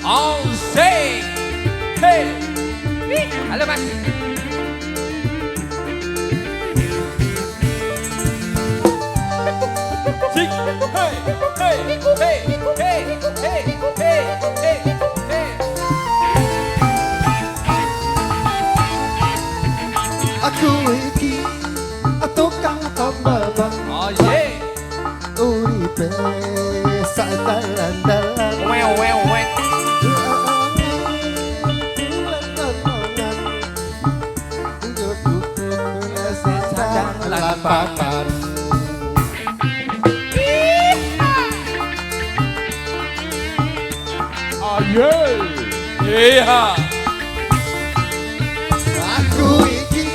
Oh, say, hey, halo Mas. Sing, hey, hey, hey, hey, hey, hey, hey, hey. Aku iki tukang tambal ban. Oh yeah. Uripe sak dalan-dalan. Wow, wow, wow. Lan papan. Oh yeah. Iya. Aku iki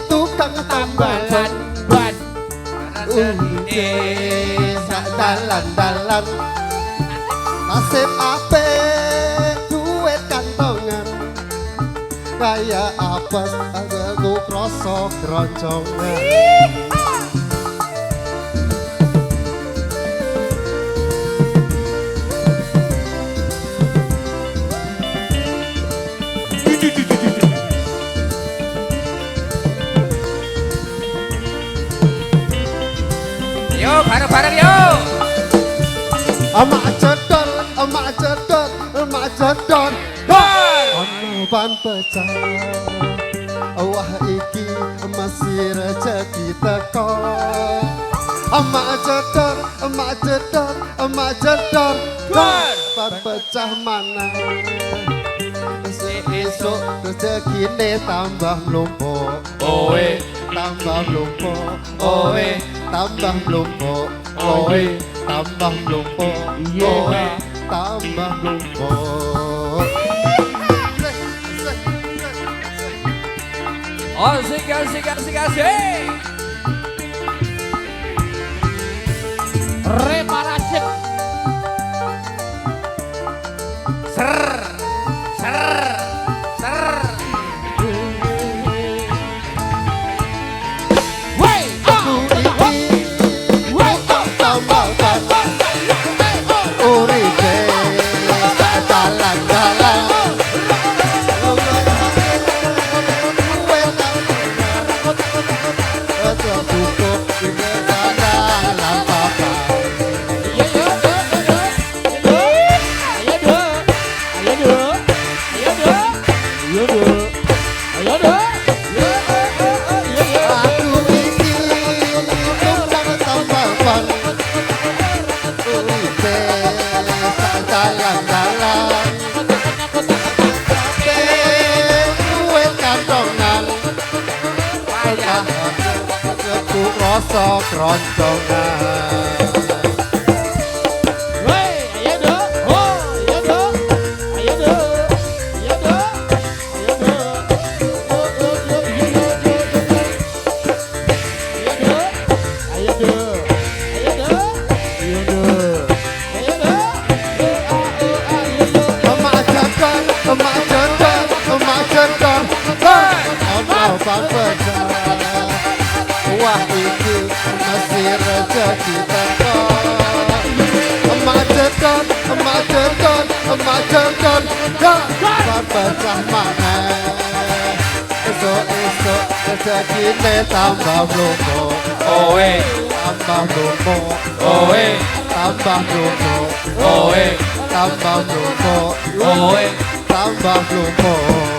tukang tambalan Ban. uripe sak dalan-dalan. Nasib apik duit kantongan. Kayak apa aku krasa keroncongan. Yo, bareng-bareng yo. Emak cedor, emak cedor, emak cedor. Ban. Ono ban pecah. Wah iki masih rezeki teko. Emak cedor, emak cedor, emak cedor. Ban. Ban pecah mana? Esok rezekine tambah mlumpuk. Owe. Tambah mlumpuk. Owe. Tambah mlumpuk. Owe. Tambah mlumpuk. Iya. Owe. Tambah mlumpuk. Asik, asik, asik, asik. Reparasi. Ser, ser, ser. Wey, Aku iki tukang tambal ban. Uripe sak dalan-dalan. Aku iki tukang tambal ban. Uripe sak dalan-dalan. Duit kantongan. Aku rasa keroncongan. Emak cedor, emak cedor, emak cedor. Ono ban pecah. Wah iki masih rezeki teko. Emak cedor, emak cedor, emak cedor. Ban pecah maneh. Esok-esok rezekine tambah mlumpuk. owe, Tambah mlumpuk. owe, Tambah mlumpuk. owe, Tambah mlumpuk. owe. Tambah mlumpuk.